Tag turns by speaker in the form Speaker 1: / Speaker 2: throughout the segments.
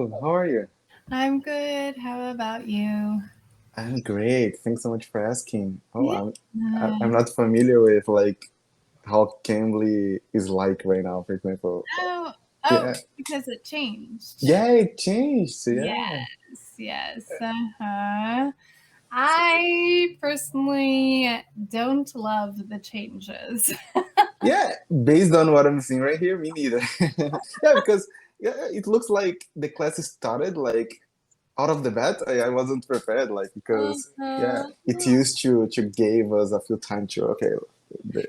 Speaker 1: Hello, how are you?
Speaker 2: I'm good. How about you?
Speaker 1: I'm great. Thanks so much for asking. Oh,
Speaker 2: Yeah.
Speaker 1: I'm not familiar with like how Cambly is like right now, for example.
Speaker 2: Oh, oh,
Speaker 1: Yeah,
Speaker 2: because it changed.
Speaker 1: yeah, it changed. Yeah,
Speaker 2: Yes, yes. I personally don't love the changes.
Speaker 1: yeah. Based on what I'm seeing right here, me neither. Yeah, because yeah, it looks like the class started like out of the bat. I wasn't prepared, like because yeah,
Speaker 2: Uh-huh.
Speaker 1: it used to give us a few time to okay,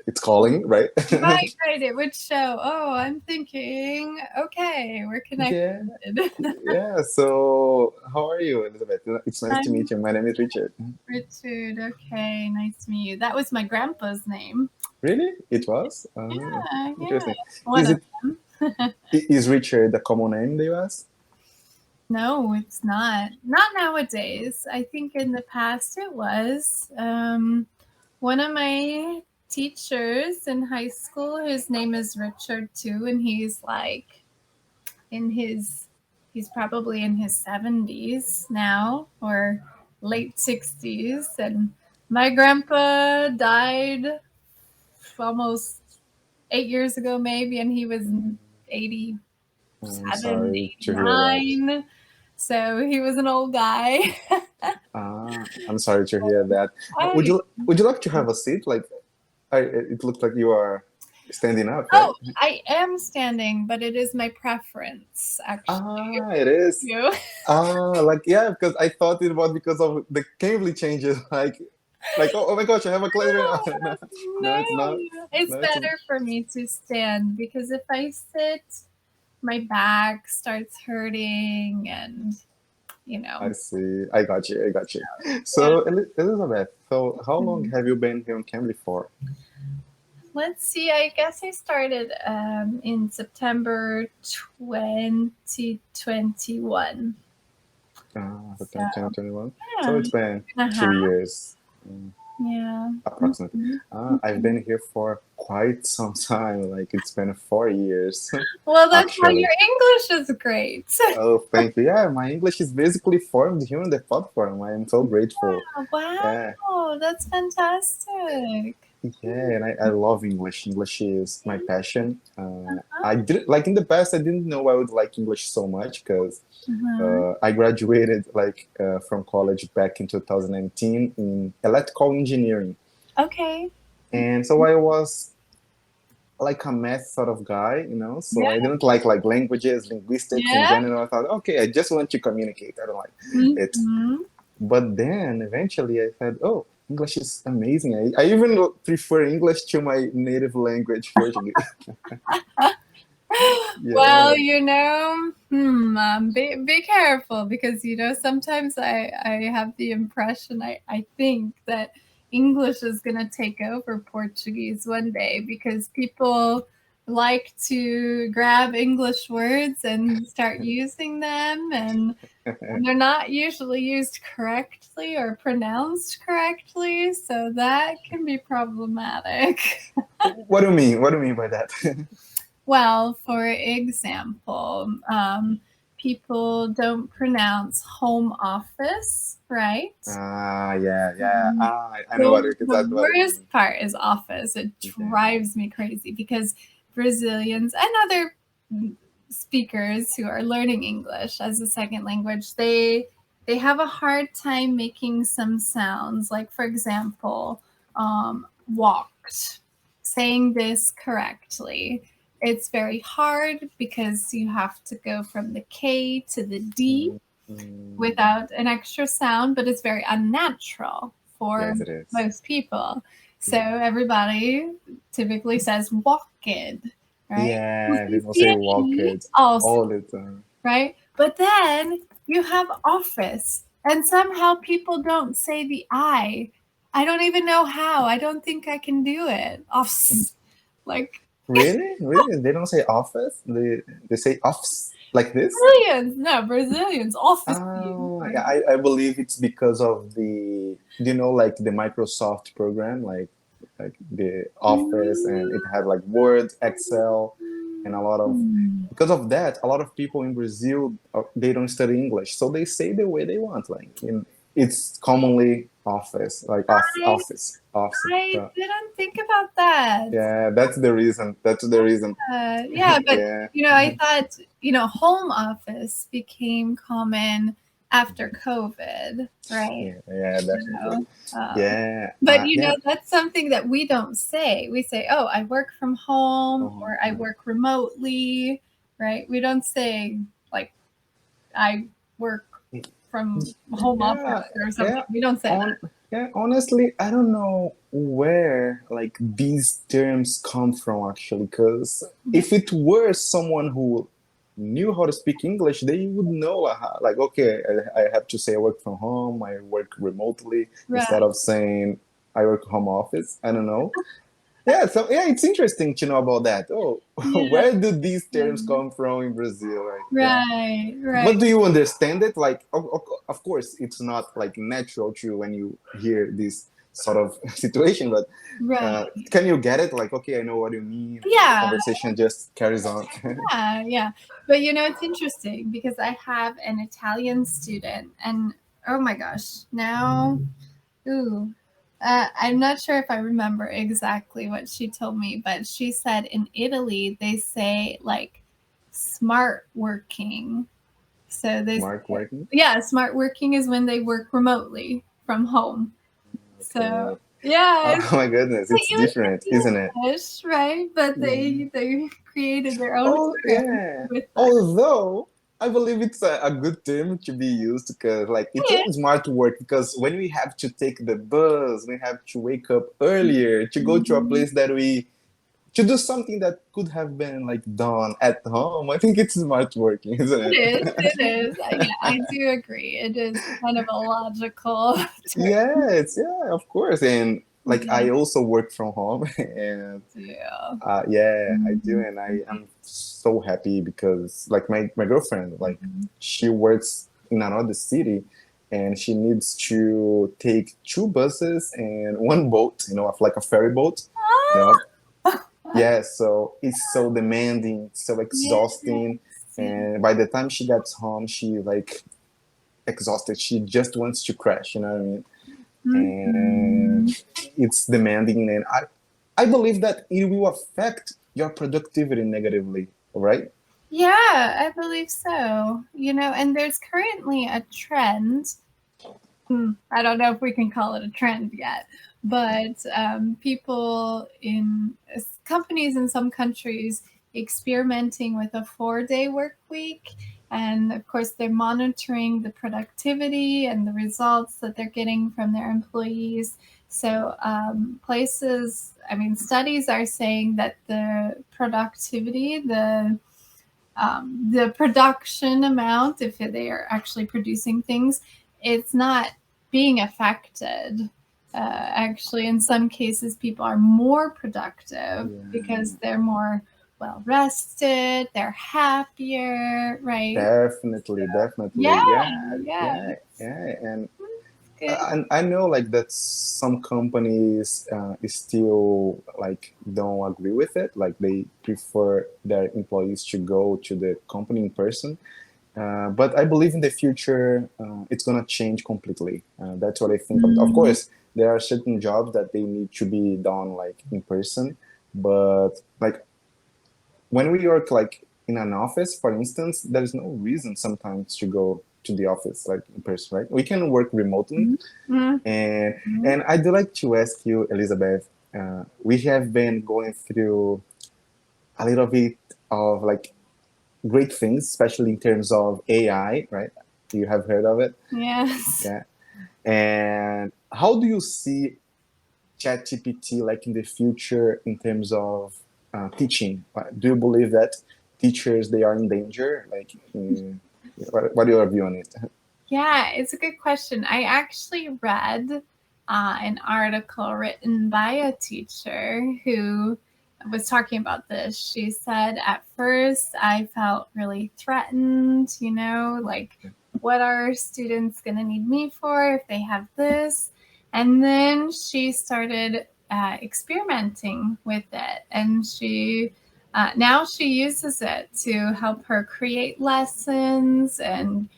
Speaker 1: it's calling, right?
Speaker 2: Right, right. It would show. Oh, I'm thinking, okay, we're connected.
Speaker 1: Yeah. Yeah, so how are you, Elizabeth? It's nice to
Speaker 2: I'm
Speaker 1: meet you. My name is Richard.
Speaker 2: Richard. Okay, nice to meet you. That was my grandpa's name.
Speaker 1: Really? It was?
Speaker 2: Yeah,
Speaker 1: Interesting.
Speaker 2: one
Speaker 1: Is
Speaker 2: of
Speaker 1: it
Speaker 2: them.
Speaker 1: is Richard a common name in the US?
Speaker 2: No, it's not. Not nowadays. I think in the past it was. One of my teachers in high school, his name is Richard too, and he's like in his, he's probably in his 70s now or late 60s. And my grandpa died almost 8 years ago, maybe, and he was 87,
Speaker 1: I'm sorry to hear that.
Speaker 2: 89. So he was an old guy.
Speaker 1: I'm sorry to hear that.
Speaker 2: I,
Speaker 1: Would you like to have a seat? Like, it looks like you are standing up, right?
Speaker 2: oh, I am standing, but it is my preference, actually.
Speaker 1: It is.
Speaker 2: You.
Speaker 1: Like yeah, because I thought it was because of the Cambly changes. Like oh my gosh, I have a class right now. No, no,
Speaker 2: No,
Speaker 1: it's not.
Speaker 2: it's
Speaker 1: No, it's not.
Speaker 2: better for me to stand because if I sit, my back starts hurting and, you
Speaker 1: I
Speaker 2: know.
Speaker 1: see. I got you. I got you.
Speaker 2: Yeah.
Speaker 1: So, Elizabeth, so how long have you been here in Cambly for?
Speaker 2: Let's see, I guess I started in September 2021. So,
Speaker 1: September 2021. So
Speaker 2: yeah,
Speaker 1: it's been
Speaker 2: uh-huh.
Speaker 1: 2 years, mm,
Speaker 2: Yeah.
Speaker 1: approximately. I've been here for quite some time. Like it's been 4 years,
Speaker 2: Well, that's why
Speaker 1: actually.
Speaker 2: your English is great.
Speaker 1: Oh, thank you. Yeah, my English is basically formed here on the platform. I am so grateful. Yeah.
Speaker 2: Wow, that's fantastic.
Speaker 1: Yeah, and I love English. English is my passion. I didn't like in the past. I didn't know I would like English so much because
Speaker 2: Uh-huh.
Speaker 1: I graduated like from college back in 2019 in electrical engineering,
Speaker 2: Okay.
Speaker 1: and so I was like a math sort of guy, you know. So
Speaker 2: Yeah.
Speaker 1: I didn't like languages, linguistics in
Speaker 2: Yeah.
Speaker 1: general. I thought, okay, I just want to communicate. I don't like it.
Speaker 2: Mhm.
Speaker 1: But then eventually I said, oh, English is amazing. I even prefer English to my native language, Portuguese.
Speaker 2: Well,
Speaker 1: Yeah.
Speaker 2: be careful because sometimes I have the impression I think that English is going to take over Portuguese one day because people like to grab English words and start using them, and they're not usually used correctly or pronounced correctly, so that can be problematic.
Speaker 1: What do you mean? What do you mean by that?
Speaker 2: Well, for example, people don't pronounce home office, right?
Speaker 1: Yeah, yeah.
Speaker 2: Mhm.
Speaker 1: I know
Speaker 2: So the
Speaker 1: exactly what you mean.
Speaker 2: worst part is office. It
Speaker 1: Yeah.
Speaker 2: drives me crazy because Brazilians and other speakers who are learning English as a second language, they have a hard time making some sounds. Like for example, walked. Saying this correctly. It's very hard because you have to go from the K to the D
Speaker 1: Mm, mm.
Speaker 2: without an extra sound, but it's very unnatural for
Speaker 1: Yes, it is.
Speaker 2: most people. So
Speaker 1: Yeah.
Speaker 2: everybody typically says walked, right?
Speaker 1: Yeah,
Speaker 2: Você
Speaker 1: people say
Speaker 2: see
Speaker 1: walk
Speaker 2: aqui
Speaker 1: it
Speaker 2: also,
Speaker 1: all the time.
Speaker 2: right? But then you have office, and somehow people don't say the I. I don't even know how. I don't think I can do it. Office. Like
Speaker 1: Really? Really? They don't say office? They say office like this?
Speaker 2: Brazilians, no, Brazilians, office.
Speaker 1: Oh, yeah, I believe it's because of you know, like the Microsoft program, like the Office, and it had like Word, Excel. and a lot of because of that, a lot of people in Brazil they don't study English, so they say the way they want. Like it's commonly office, like office.
Speaker 2: I didn't think about that.
Speaker 1: Yeah, that's the reason. That's the reason.
Speaker 2: Yeah, but
Speaker 1: Yeah.
Speaker 2: I thought home office became common after COVID, right?
Speaker 1: Yeah, definitely. Yeah.
Speaker 2: But
Speaker 1: Yeah.
Speaker 2: that's something that we don't say. We say, "Oh, I work from home," or "I work remotely," right? We don't say like, "I work from home office" or something.
Speaker 1: Yeah.
Speaker 2: We don't say that.
Speaker 1: Yeah, honestly, I don't know where like these terms come from actually, because if it were someone who knew how to speak English, they would know like, okay, I have to say I work from home, I work remotely, instead of saying I work home office. I don't know. Yeah, so yeah, it's interesting to know about that. Oh, where do these terms come from in Brazil? Right?
Speaker 2: Right.
Speaker 1: But do you understand it? Like, of course, it's not like natural to when you hear this sort of situation, but can you get it? Like, okay, I know what you mean.
Speaker 2: Yeah.
Speaker 1: The conversation just carries on.
Speaker 2: Yeah. But it's interesting because I have an Italian student, and oh my gosh, now, I'm not sure if I remember exactly what she told me, but she said in Italy they say like smart working. So they
Speaker 1: Smart working?
Speaker 2: Yeah, smart working is when they work remotely from home.
Speaker 1: Okay.
Speaker 2: So yeah.
Speaker 1: Oh my goodness, it's different, isn't it?
Speaker 2: English, right? But they created their own
Speaker 1: yeah.
Speaker 2: with that.
Speaker 1: Although I believe it's a good term to be used because like it's a smart work, because when we have to take the bus, we have to wake up earlier to go to a place that to do something that could have been like done at home. I think it's smart working, isn't it?
Speaker 2: It is. I do agree. It is kind of a logical term.
Speaker 1: Yes, yeah, of course. And like I also work from home, and I do, and I am so happy because like my girlfriend, like she works in another city, and she needs to take 2 buses and 1 boat, like a ferry boat. Yeah, so it's so demanding, so exhausting, and by the time she gets home, she's like exhausted. She just wants to crash, you know what I mean? And it's demanding, and I believe that it will affect your productivity negatively, right?
Speaker 2: Yeah, I believe so. And there's currently a trend. I don't know if we can call it a trend yet, but people in companies in some countries experimenting with a 4-day work week. And of course, they're monitoring the productivity and the results that they're getting from their employees. So studies are saying that the productivity, the production amount, if they are actually producing things, it's not being affected. Actually, in some cases, people are more productive because they're more well rested, they're happier, right?
Speaker 1: Definitely.
Speaker 2: Yeah.
Speaker 1: And I know like that some companies still like don't agree with it. Like they prefer their employees to go to the company in person. But I believe in the future it's gonna change completely. That's what I think. Of course, there are certain jobs that they need to be done like in person, but like when we work like in an office, for instance, there is no reason sometimes to go to the office like in person, right? We can work remotely. And I'd like to ask you, Elizabeth, we have been going through a little bit of like great things, especially in terms of AI, right? You have heard of it?
Speaker 2: Yes.
Speaker 1: Yeah. And how do you see ChatGPT like in the future in terms of teaching? Do you believe that teachers, they are in danger? Like, what are your view on it?
Speaker 2: Yeah, it's a good question. I actually read an article written by a teacher who was talking about this. She said, at first, I felt really threatened, like, what are students going to need me for if they have this? And then she started experimenting with it. And she now she uses it to help her create lessons and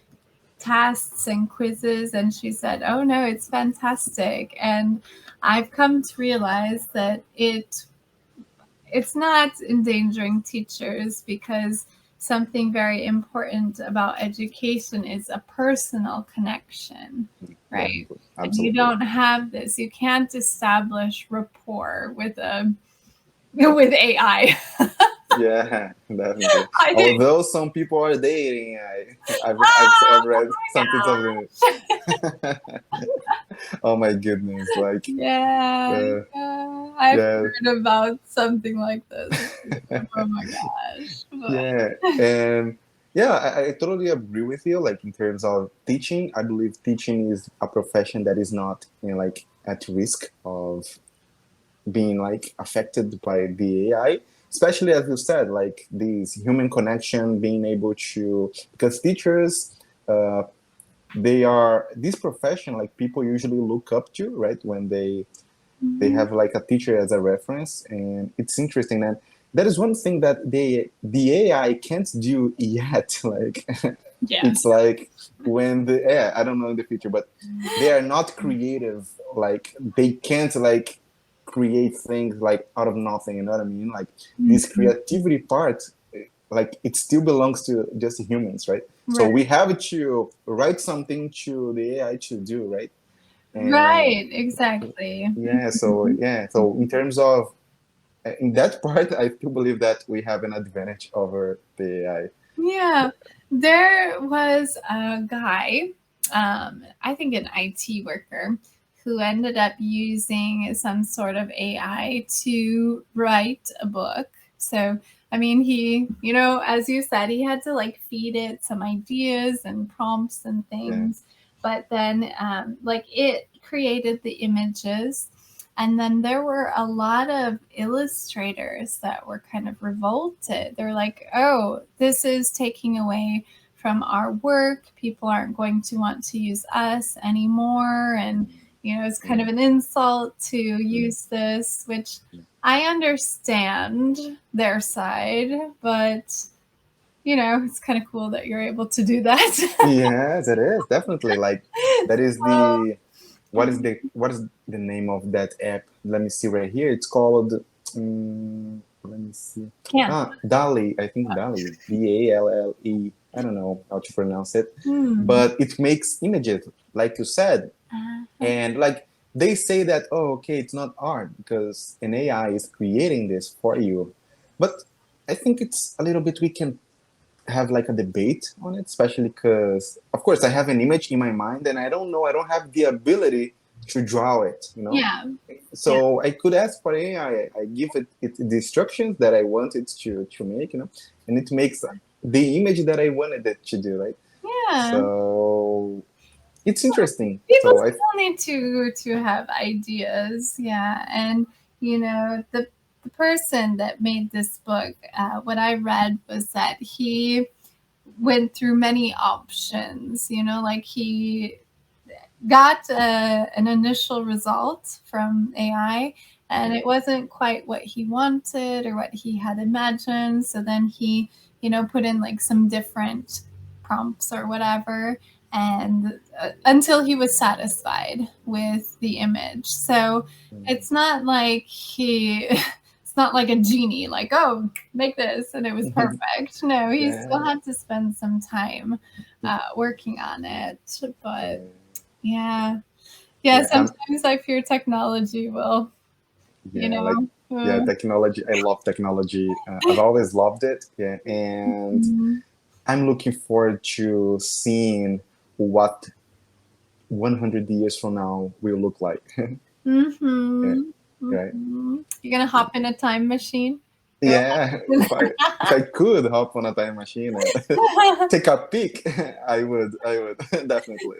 Speaker 2: tasks and quizzes, and she said, oh no, it's fantastic. And I've come to realize that it's not endangering teachers, because something very important about education is a personal connection, right? And you don't have this. You can't establish rapport with AI.
Speaker 1: Yeah, definitely. Although some people are dating, I've read something. Oh my goodness! Like,
Speaker 2: I've heard about something like this. Oh my gosh!
Speaker 1: Yeah, and yeah, I totally agree with you. Like in terms of teaching, I believe teaching is a profession that is not, like at risk of being like affected by the AI, especially as you said, like this human connection, being able to, because teachers, they are this profession like people usually look up to, right? When they have like a teacher as a reference, and it's interesting. And that is one thing that the AI can't do yet. Like, it's like when I don't know in the future, but they are not creative. Like they can't like create things like out of nothing. You know what I mean? Like this creativity part, like it still belongs to just humans, right? So we have to write something to the AI to do, right?
Speaker 2: And right, exactly.
Speaker 1: So in terms of in that part, I still believe that we have an advantage over the AI.
Speaker 2: Yeah, there was a guy, I think an IT worker, who ended up using some sort of AI to write a book. So, I mean, he, as you said, he had to like feed it some ideas and prompts and things, but then like it created the images. And then there were a lot of illustrators that were kind of revolted. They're like, oh, this is taking away from our work. People aren't going to want to use us anymore. And, it's kind of an insult to use this, which I understand their side, but, it's kind of cool that you're able to do that.
Speaker 1: Yes, it is. Definitely. Like, that is the... What is the name of that app? Let me see right here. It's called let me see. DALL-E. I think DALL-E. DALLE. I don't know how to pronounce it. But it makes images, like you said. And like they say that, oh, okay, it's not art because an AI is creating this for you. But I think it's a little bit we can have like a debate on it, especially because of course I have an image in my mind and I don't have the ability to draw it, so I could ask for AI. I give it the instructions that I want it to make, and it makes the image that I wanted it to do, right? So it's interesting.
Speaker 2: People still need to have ideas, and the person that made this book, what I read was that he went through many options, like he got an initial result from AI and it wasn't quite what he wanted or what he had imagined. So then he, put in like some different prompts or whatever, and until he was satisfied with the image. So it's not like it's not like a genie, like, oh, make this and it was perfect. No, he still had to spend some time working on it. But sometimes I fear technology will,
Speaker 1: technology. I love technology. I've always loved it. And I'm looking forward to seeing what 100 years from now will look like. Right?
Speaker 2: You're gonna hop in a time machine?
Speaker 1: Yeah, if I could hop on a time machine and take a peek, I would definitely.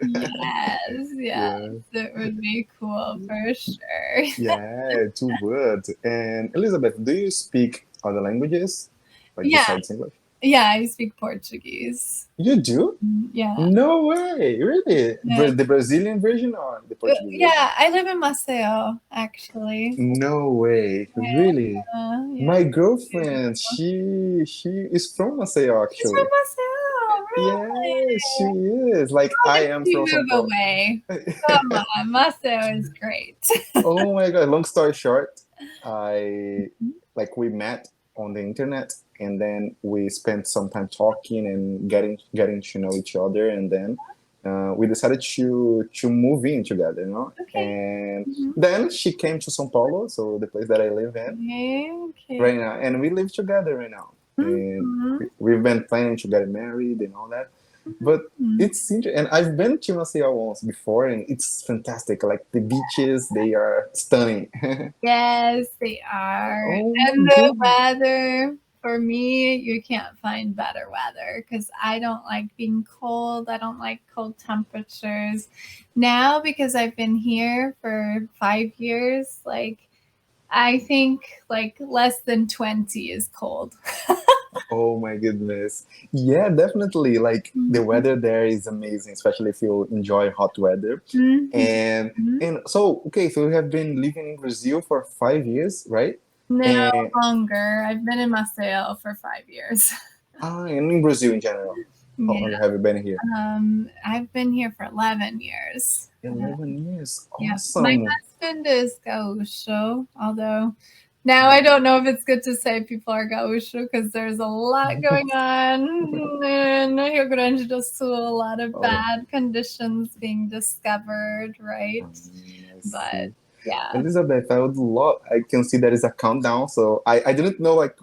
Speaker 2: Yes, it would be cool for sure.
Speaker 1: Yeah, it would. And Elizabeth, do you speak other languages, like besides English?
Speaker 2: Yeah, I speak Portuguese.
Speaker 1: You do?
Speaker 2: Yeah.
Speaker 1: No way, really?
Speaker 2: Yeah.
Speaker 1: The Brazilian version or the Portuguese version?
Speaker 2: Yeah, I live in Maceió, actually.
Speaker 1: No way, really?
Speaker 2: Yeah.
Speaker 1: My girlfriend, she is from Maceió,
Speaker 2: She's from
Speaker 1: actually.
Speaker 2: Maceió, really?
Speaker 1: Yeah, she is. Like,
Speaker 2: How
Speaker 1: I
Speaker 2: did
Speaker 1: am
Speaker 2: she
Speaker 1: from São
Speaker 2: move
Speaker 1: Paulo.
Speaker 2: away? Come on, Maceió is great.
Speaker 1: Oh my God, long story short, we met on the internet, and then we spent some time talking and getting to know each other, and then we decided to move in together, you know.
Speaker 2: Okay.
Speaker 1: And then she came to São Paulo, so the place that I live in
Speaker 2: Okay.
Speaker 1: right now, and we live together right now. And we've been planning to get married and all that. But it's interesting, and I've been to Maceió once before, and it's fantastic. Like the beaches, they are stunning.
Speaker 2: Yes, they are.
Speaker 1: Oh
Speaker 2: And
Speaker 1: my
Speaker 2: the
Speaker 1: goodness!
Speaker 2: weather, for me, you can't find better weather because I don't like being cold. I don't like cold temperatures. Now, because I've been here for 5 years, like I think like less than 20 is cold.
Speaker 1: Oh my goodness! Yeah, definitely. Like the weather there is amazing, especially if you enjoy hot weather. And so okay, so you have been living in Brazil for 5 years, right?
Speaker 2: No,
Speaker 1: And
Speaker 2: longer. I've been in Maceió for 5 years.
Speaker 1: and in Brazil in general. How
Speaker 2: Yeah.
Speaker 1: long have you been here?
Speaker 2: I've been here for 11 years.
Speaker 1: 11 years.
Speaker 2: Yeah. My
Speaker 1: Awesome.
Speaker 2: husband is Gaúcho, although now I don't know if it's good to say people are Gaúcho because there's a lot going on in Rio Grande do Sul, a lot of bad conditions being discovered, right? But yeah.
Speaker 1: Elizabeth, I can see there is a countdown, so I didn't know like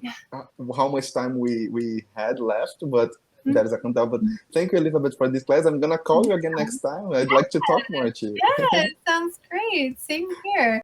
Speaker 1: how much time we had left, but there is a countdown. But thank you, Elizabeth, for this class. I'm gonna call you again next time. I'd like to talk more to you.
Speaker 2: Yeah, it sounds great. Same here.